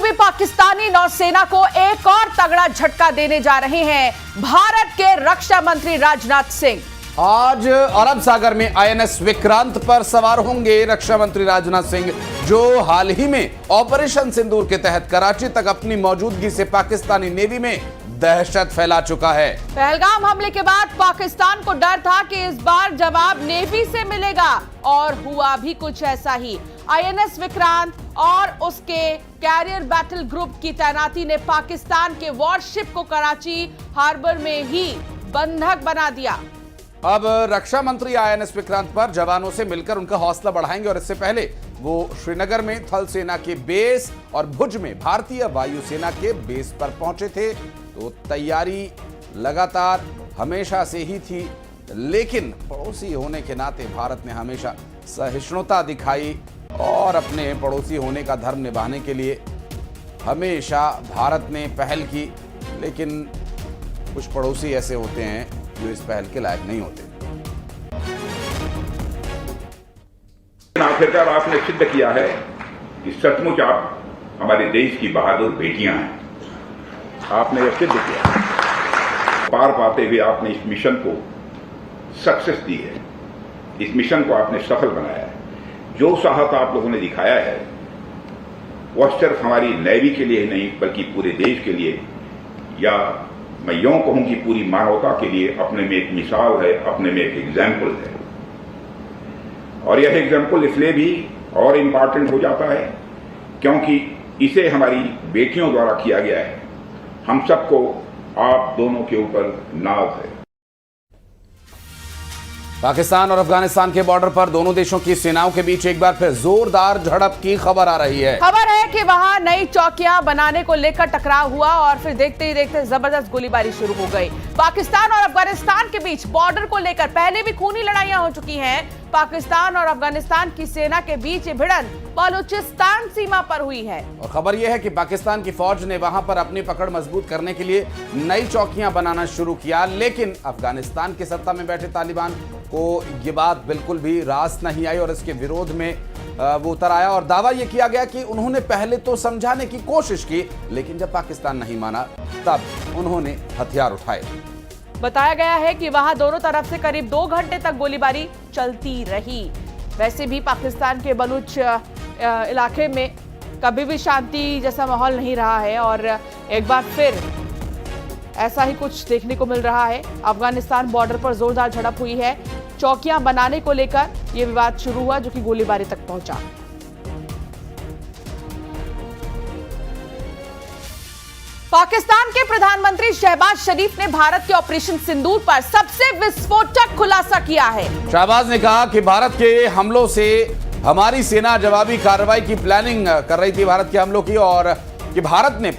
भी पाकिस्तानी नौसेना को एक और तगड़ा झटका देने जा रहे हैं भारत के रक्षा मंत्री राजनाथ सिंह। आज अरब सागर में आईएनएस विक्रांत पर सवार होंगे रक्षा मंत्री राजनाथ सिंह, जो हाल ही में ऑपरेशन सिंदूर के तहत कराची तक अपनी मौजूदगी से पाकिस्तानी नेवी में दहशत फैला चुका है। पहलगाम हमले के बाद पाकिस्तान को डर था कि इस बार जवाब नेवी से मिलेगा और हुआ भी कुछ ऐसा ही। आईएनएस विक्रांत और उसके कैरियर बैटल ग्रुप की तैनाती ने पाकिस्तान के वॉरशिप को कराची हार्बर में ही बंधक बना दिया। अब रक्षा मंत्री आईएनएस विक्रांत पर जवानों से मिलकर उनका हौसला बढ़ाएंगे और इससे पहले वो श्रीनगर में थल सेना के बेस और भुज में भारतीय वायुसेना के बेस पर पहुंचे थे। तो तैयारी लगातार हमेशा से ही थी, लेकिन पड़ोसी होने के नाते भारत ने हमेशा सहिष्णुता दिखाई और अपने पड़ोसी होने का धर्म निभाने के लिए हमेशा भारत ने पहल की। लेकिन कुछ पड़ोसी ऐसे होते हैं जो इस पहल के लायक नहीं होते। आखिरकार आपने सिद्ध किया है कि सचमुच आप हमारे देश की बहादुर बेटियां हैं। आपने यह सिद्ध किया, पार पाते हुए आपने इस मिशन को सक्सेस दी है, इस मिशन को आपने सफल बनाया है। जो साहस आप लोगों ने दिखाया है वह सिर्फ हमारी नेवी के लिए नहीं बल्कि पूरे देश के लिए, या मैं यूं कहूं कि पूरी मानवता के लिए अपने में एक मिसाल है, अपने में एक एग्जाम्पल है। और यह एग्जाम्पल इसलिए भी और इम्पॉर्टेंट हो जाता है क्योंकि इसे हमारी बेटियों द्वारा किया गया है। हम सबको आप दोनों के ऊपर नाज है। पाकिस्तान और अफगानिस्तान के बॉर्डर पर दोनों देशों की सेनाओं के बीच एक बार फिर जोरदार झड़प की खबर आ रही है। खबर है कि वहां नई चौकियां बनाने को लेकर टकराव हुआ और फिर देखते ही देखते जबरदस्त गोलीबारी शुरू हो गई। पाकिस्तान और अफगानिस्तान के बीच बॉर्डर को लेकर पहले भी खूनी लड़ाइयां हो चुकी हैं। पाकिस्तान और अफगानिस्तान की सेना के बीच ये भिड़ंत बलूचिस्तान सीमा पर हुई है। और खबर यह है कि पाकिस्तान की फौज ने वहां पर अपनी पकड़ मजबूत करने के लिए नई चौकियां बनाना शुरू किया, लेकिन अफगानिस्तान के सत्ता में बैठे तालिबान को ये बात बिल्कुल भी रास नहीं आई और इसके विरोध में वो उतर आया और दावा ये किया गया कि उन्होंने पहले तो समझाने की कोशिश की, लेकिन जब पाकिस्तान नहीं माना तब उन्होंने हथियार उठाए। बताया गया है कि वहां दोनों तरफ से करीब 2 घंटे तक गोलीबारी चलती रही। वैसे भी पाकिस्तान के बलूच इलाके में कभी भी शांति जैसा माहौल नहीं रहा है और एक बार फिर ऐसा ही कुछ देखने को मिल रहा है। अफगानिस्तान बॉर्डर पर जोरदार झड़प हुई है। चौकियां बनाने को लेकर यह विवाद शुरू हुआ जो कि गोलीबारी तक पहुंचा। पाकिस्तान के प्रधानमंत्री शहबाज शरीफ ने भारत के ऑपरेशन सिंदूर पर सबसे विस्फोटक खुलासा किया है। शहबाज ने कहा कि भारत के हमलों से हमारी सेना जवाबी कार्रवाई की प्लानिंग कर रही थी, भारत के हमलों की, और कि भारत ने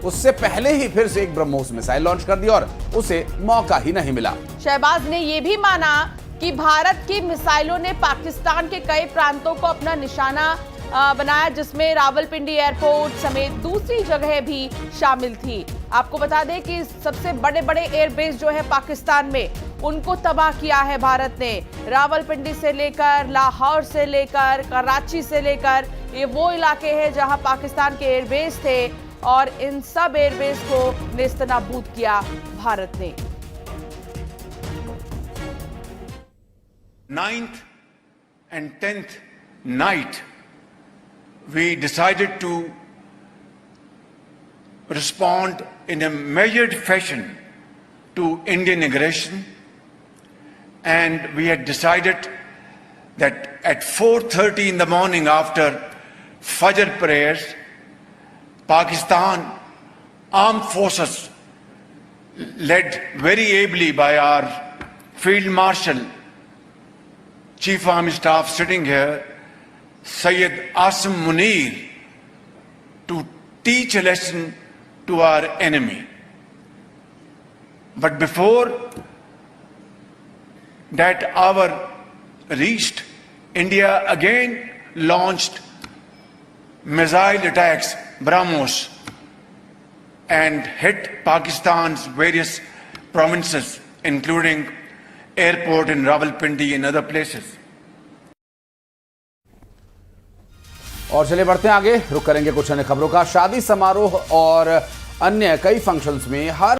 उससे पहले ही फिर से एक ब्रह्मोस मिसाइल लॉन्च कर दिया और उसे मौका ही नहीं मिला। शहबाज ने यह भी माना कि भारत की मिसाइलों ने पाकिस्तान के कई प्रांतों को अपना निशाना बनाया, जिसमें रावलपिंडी एयरपोर्ट समेत दूसरी जगह भी शामिल थी। आपको बता दें कि सबसे बड़े बड़े एयरबेस जो है पाकिस्तान में, उनको तबाह किया है भारत ने। रावलपिंडी से लेकर लाहौर से लेकर कराची से लेकर ये वो इलाके हैं जहां पाकिस्तान के एयरबेस थे और इन सब एयरबेस को नेस्तनाबूद किया भारत ने। 9th and 10th night we decided to respond in a measured fashion to Indian aggression, and we had decided that at 4:30 in the morning after Fajr prayers, Pakistan armed forces led very ably by our Field Marshal, Chief Army Staff sitting here, Syed Asim Munir, to teach a lesson to our enemy. But before that hour reached, India again launched missile attacks, BrahMos, and hit Pakistan's various provinces, including airport in Rawalpindi and other places. और चलिए बढ़ते हैं आगे, रुक करेंगे कुछ अन्य खबरों का। शादी समारोह और अन्य कई फंक्शंस में हर